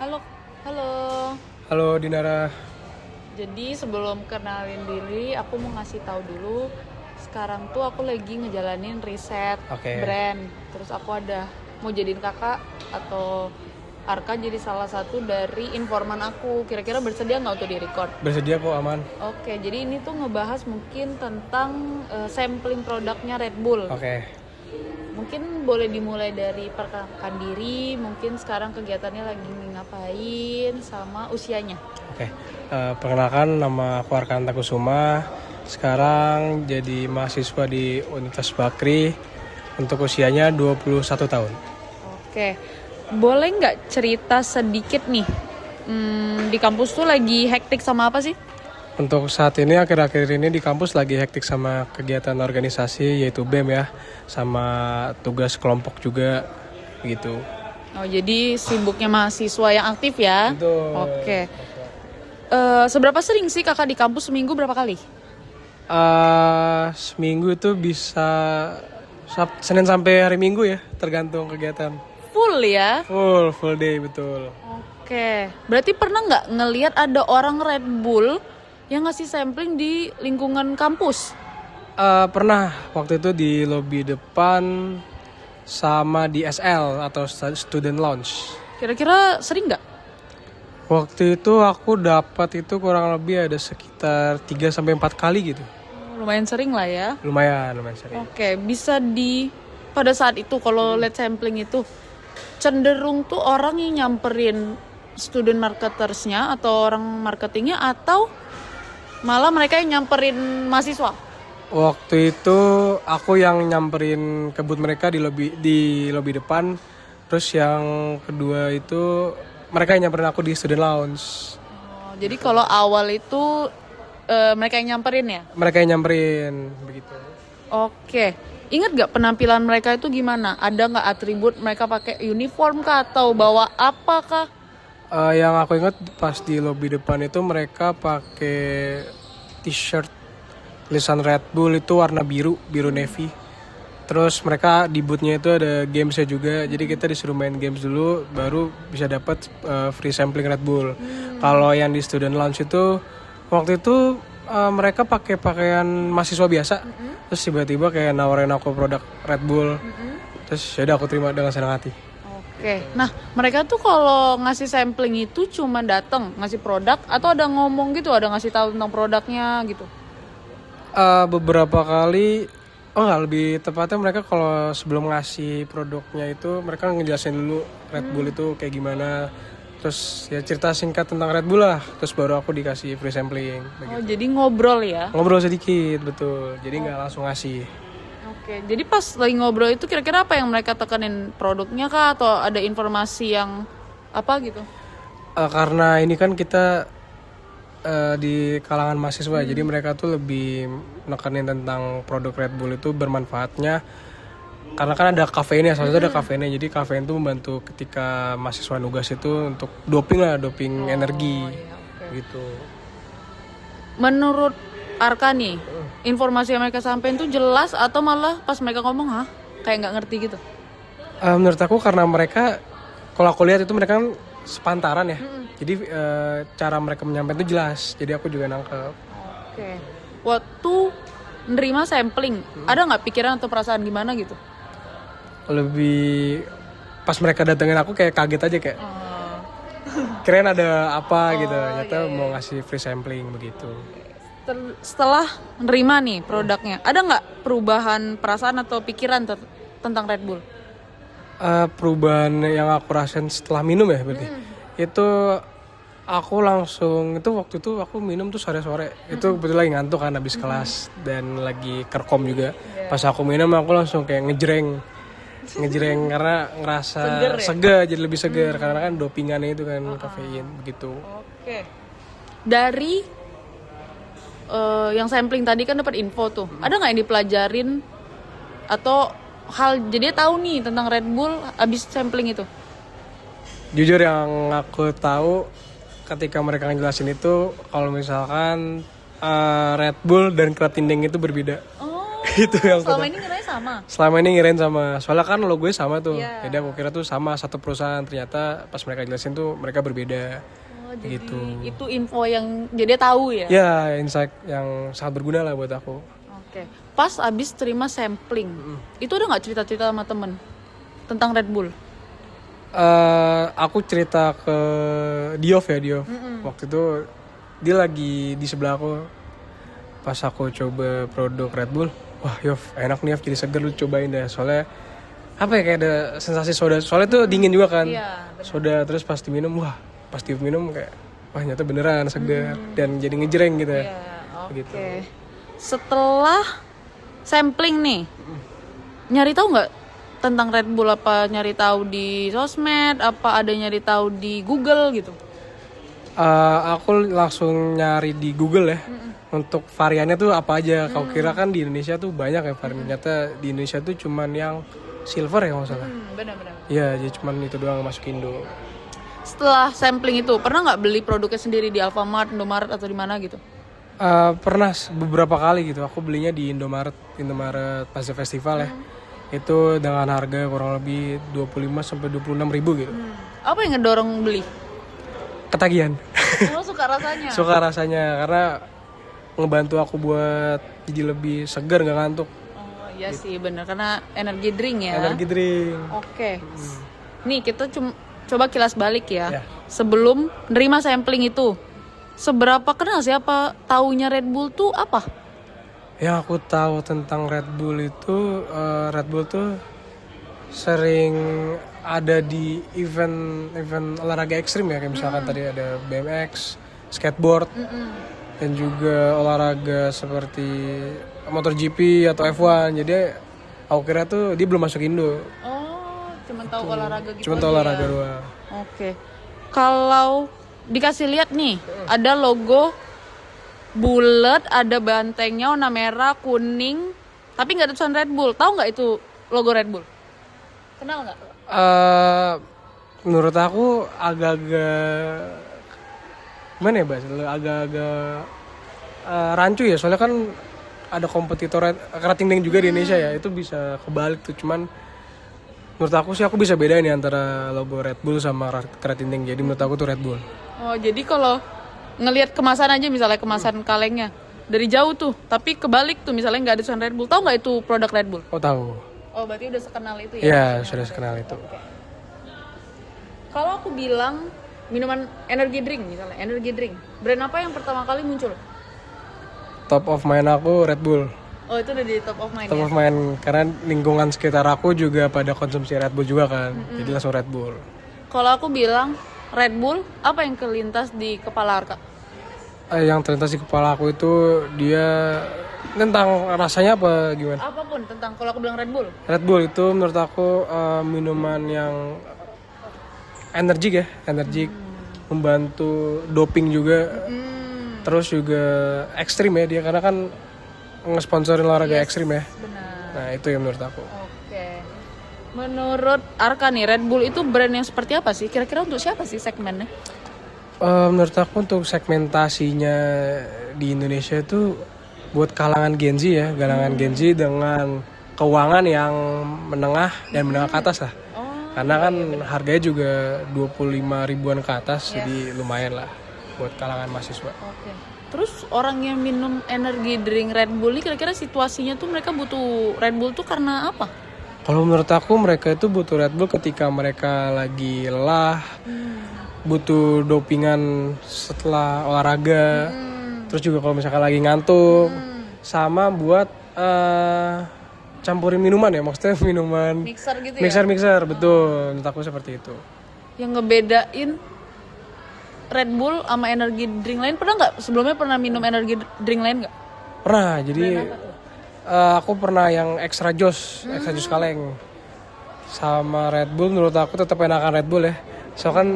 Halo, halo. Halo Dinara. Jadi sebelum kenalin diri, aku mau ngasih tahu dulu. Sekarang tuh aku lagi ngejalanin riset brand. Terus aku ada mau jadiin kakak atau Arka jadi salah satu dari informan aku. Kira-kira bersedia nggak untuk di-record? Bersedia kok, aman. Oke, jadi ini tuh ngebahas mungkin tentang sampling produknya Red Bull. Mungkin boleh dimulai dari perkenalkan diri, mungkin sekarang kegiatannya lagi ngapain, sama usianya. Perkenalkan, nama aku Arkanta Kusuma. Sekarang jadi mahasiswa di Universitas Bakri. Untuk usianya 21 tahun. Oke, boleh nggak cerita sedikit nih, di kampus tuh lagi hektik sama apa sih? Untuk saat ini, akhir-akhir ini di kampus lagi hektik sama kegiatan organisasi, yaitu BEM ya. Sama tugas kelompok juga, gitu. Oh, jadi sibuknya mahasiswa yang aktif ya? Betul. Oke. Seberapa sering sih kakak di kampus, seminggu berapa kali? Seminggu itu bisa Senin sampai hari Minggu ya, tergantung kegiatan. Full ya? Full day, betul. Oke, berarti pernah nggak ngelihat ada orang Red Bull yang ngasih sampling di lingkungan kampus? Pernah, waktu itu di lobi depan sama di SL atau Student Lounge. Kira-kira sering nggak? Waktu itu aku dapat itu kurang lebih ada sekitar 3-4 kali gitu. Lumayan sering lah ya. Lumayan sering. Oke, bisa pada saat itu kalau lihat sampling itu cenderung tuh orang yang nyamperin student marketersnya atau orang marketingnya, atau malah mereka yang nyamperin mahasiswa? Waktu itu aku yang nyamperin ke booth mereka di lobi depan. Terus yang kedua itu mereka yang nyamperin aku di student lounge. Jadi kalau awal itu mereka yang nyamperin ya? Mereka yang nyamperin, begitu. Oke, ingat gak penampilan mereka itu gimana? Ada gak atribut mereka pakai uniform kah atau bawa apa kah? Yang aku ingat pas di lobi depan itu mereka pakai t-shirt tulisan Red Bull itu warna biru navy. Terus mereka di boothnya itu ada gamesnya juga, jadi kita disuruh main games dulu, baru bisa dapat free sampling Red Bull. Kalau yang di student lounge itu waktu itu mereka pakai pakaian mahasiswa biasa, terus tiba-tiba kayak nawarin aku produk Red Bull, terus yaudah aku terima dengan senang hati. Oke, nah mereka tuh kalau ngasih sampling itu cuma datang ngasih produk atau ada ngomong gitu, ada ngasih tahu tentang produknya gitu? Beberapa kali, lebih tepatnya mereka kalau sebelum ngasih produknya itu mereka ngejelasin dulu Red Bull itu kayak gimana. Terus ya cerita singkat tentang Red Bull lah, terus baru aku dikasih free sampling. Oh, jadi ngobrol ya? Ngobrol sedikit, betul. Jadi nggak langsung ngasih. Oke, jadi pas lagi ngobrol itu kira-kira apa yang mereka tekanin, produknya kah atau ada informasi yang apa gitu? Karena ini kan kita di kalangan mahasiswa, jadi mereka tuh lebih nekanin tentang produk Red Bull itu bermanfaatnya. Karena kan ada kafeinnya, salah satu ada kafeinnya. Jadi kafein itu membantu ketika mahasiswa nugas itu untuk doping energi, gitu. Menurut Arka nih, informasi yang mereka sampaikan tuh jelas atau malah pas mereka ngomong kayak nggak ngerti gitu? Menurut aku karena mereka, kalau aku lihat itu mereka kan sepantaran ya. Jadi cara mereka menyampaikan itu jelas. Jadi aku juga nangkep. Oke. Waktu nerima sampling, ada nggak pikiran atau perasaan gimana gitu? Lebih pas mereka datengin aku kayak kaget aja, kayak kirain ada apa gitu. Ternyata mau ngasih free sampling begitu. Setelah nerima nih produknya, ada nggak perubahan perasaan atau pikiran tentang Red Bull? Perubahan yang aku rasain setelah minum ya berarti. Itu aku langsung, itu waktu itu aku minum tuh sore-sore. Itu kebetulan lagi ngantuk kan habis kelas dan lagi kerkom juga. Pas aku minum aku langsung kayak ngejreng karena ngerasa seger, jadi lebih seger karena kan dopingannya itu kan kafein begitu. Oke. Dari yang sampling tadi kan dapat info tuh. Ada nggak yang dipelajarin atau jadi tahu nih tentang Red Bull abis sampling itu? Jujur yang aku tahu ketika mereka ngejelasin itu, kalau misalkan Red Bull dan creatine itu berbeda. Oh, itu yang selama ini ngiranya sama. Selama ini ngirain sama, soalnya kan logonya sama tuh. Iya. Jadi aku kira tuh sama satu perusahaan, ternyata pas mereka jelasin tuh mereka berbeda. Oh, jadi Gitu. itu info yang jadi tahu ya? Ya, insight yang sangat berguna lah buat aku. Oke. Pas abis terima sampling, itu udah nggak cerita-cerita sama temen tentang Red Bull? Aku cerita ke Diof ya, Diof. Waktu itu dia lagi di sebelah aku. Pas aku coba produk Red Bull, wah Yof, enak nih Yof, jadi seger, lu cobain deh. Soalnya apa ya, kayak ada sensasi soda. Soalnya tuh dingin juga kan. Iya, bener. Soda, terus pas diminum, wah pas diminum kayak wah nyata beneran seger dan jadi ngejreng gitu ya. Iya, oke. Gitu. Setelah sampling nih, nyari tahu nggak tentang Red Bull? Apa nyari tahu di sosmed? Apa ada nyari tahu di Google gitu? Aku langsung nyari di Google ya. Untuk variannya tuh apa aja. Kau kira kan di Indonesia tuh banyak ya varian. Ternyata di Indonesia tuh cuman yang silver ya kalau salah. Benar-benar. Iya, jadi cuman itu doang masuk Indo. Setelah sampling itu, pernah nggak beli produknya sendiri di Alfamart, Indomaret atau di mana gitu? Pernah beberapa kali gitu. Aku belinya di Indomaret pas festival ya. Itu dengan harga kurang lebih 25 sampai 26 ribu gitu. Apa yang ngedorong beli? Ketagihan. Oh, suka rasanya. Suka rasanya karena ngebantu aku buat jadi lebih segar, nggak ngantuk. Oh iya sih bener, karena energi drink ya. Energi drink. Oke. Nih kita coba kilas balik ya. Ya. Sebelum nerima sampling itu, seberapa kenal sih, apa taunya Red Bull tuh apa? Yang aku tahu tentang Red Bull itu, Red Bull tuh sering ada di event olahraga ekstrim ya, kayak misalkan tadi ada BMX, skateboard, dan juga olahraga seperti MotoGP atau F1. Jadi aku kira tuh dia belum masuk Indo. Oh, cuma tahu olahraga gitu. Cuma tahu aja olahraga ya? doang. Oke. Kalau dikasih lihat nih, ada logo bulat, ada bantengnya warna merah, kuning, tapi nggak ada tulisan Red Bull. Tahu nggak itu logo Red Bull? Kenal nggak? Menurut aku agak-agak gimana ya, Bas? Agak-agak rancu ya, soalnya kan ada kompetitor kerating ding juga di Indonesia ya, itu bisa kebalik tuh. Cuman menurut aku sih aku bisa bedain nih antara logo Red Bull sama kerating ding. Jadi menurut aku tuh Red Bull. Oh, jadi kalau ngelihat kemasan aja, misalnya kemasan kalengnya dari jauh tuh, tapi kebalik tuh, misalnya nggak ada tulisan Red Bull, tahu nggak itu produk Red Bull? Oh tahu. Oh, berarti udah sekenal itu ya? Iya, sudah sekenal itu. Kalau aku bilang minuman energy drink, misalnya energy drink, brand apa yang pertama kali muncul? Top of mind aku Red Bull. Oh, itu udah di top of mind Top ya? of mind karena lingkungan sekitar aku juga pada konsumsi Red Bull juga kan. Jadi langsung Red Bull. Kalau aku bilang Red Bull, apa yang kelintas di kepala Arka? Yang terlintas di kepala aku itu dia tentang rasanya apa gimana? Apapun tentang, kalau aku bilang Red Bull. Red Bull itu menurut aku minuman yang energik ya, energik, membantu doping juga, terus juga ekstrim ya dia, karena kan ngesponsorin olahraga ekstrim ya. Benar. Nah itu yang menurut aku. Oke. Menurut Arka nih, Red Bull itu brand yang seperti apa sih? Kira-kira untuk siapa sih segmennya? Menurut aku untuk segmentasinya di Indonesia itu buat kalangan Gen Z ya, kalangan Gen Z dengan keuangan yang menengah dan menengah ke atas lah. Karena kan harganya juga 25 ribuan ke atas, jadi lumayan lah buat kalangan mahasiswa. Oke. Terus orang yang minum energi drink Red Bull ini kira-kira situasinya tuh mereka butuh Red Bull tuh karena apa? Kalau menurut aku mereka itu butuh Red Bull ketika mereka lagi lelah, butuh dopingan setelah olahraga, terus juga kalau misalkan lagi ngantuk, sama buat campurin minuman ya, maksudnya minuman Mixer gitu ya? mixer, betul. Menurut aku seperti itu. Yang ngebedain Red Bull sama energi drink lain, sebelumnya pernah minum energi drink lain nggak? Pernah, jadi aku pernah yang extra jus kaleng. Sama Red Bull menurut aku tetap enakan Red Bull ya. Soalnya kan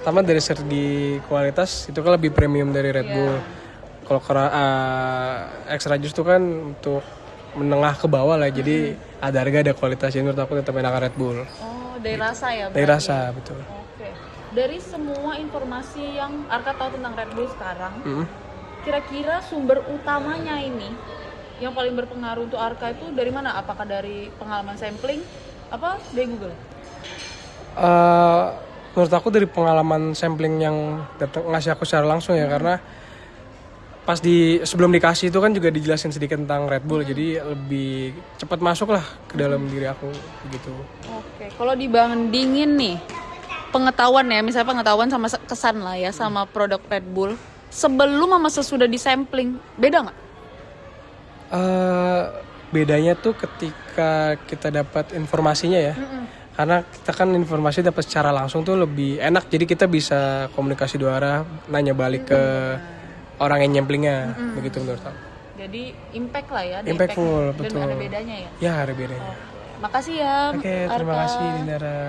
pertama dari segi kualitas itu kan lebih premium dari Red Bull. Kalau extra jus itu kan untuk menengah ke bawah lah, jadi ada harga ada kualitas. Jadi menurut aku tetap enakan Red Bull. Oh, dari rasa ya? Dari rasa, betul. Oke. Dari semua informasi yang Arka tahu tentang Red Bull sekarang, kira-kira sumber utamanya ini yang paling berpengaruh untuk Arka itu dari mana? Apakah dari pengalaman sampling apa dari Google? Menurut aku dari pengalaman sampling yang datang ngasih aku secara langsung ya, karena pas sebelum dikasih itu kan juga dijelasin sedikit tentang Red Bull, jadi lebih cepat masuk lah ke dalam diri aku gitu. Oke, kalau dibandingin nih pengetahuan ya, misalnya pengetahuan sama kesan lah ya sama produk Red Bull sebelum sama sesudah disampling, beda nggak? Bedanya tuh ketika kita dapat informasinya ya. Karena kita kan informasi dapat secara langsung tuh lebih enak, jadi kita bisa komunikasi dua arah, nanya balik ke orang yang nyamplingnya, begitu menurut aku. Jadi impact lah ya, Impactful, betul. Dan ada bedanya ya? Ya, ada bedanya. Makasih ya, Oke, terima Arka. kasih Dinara.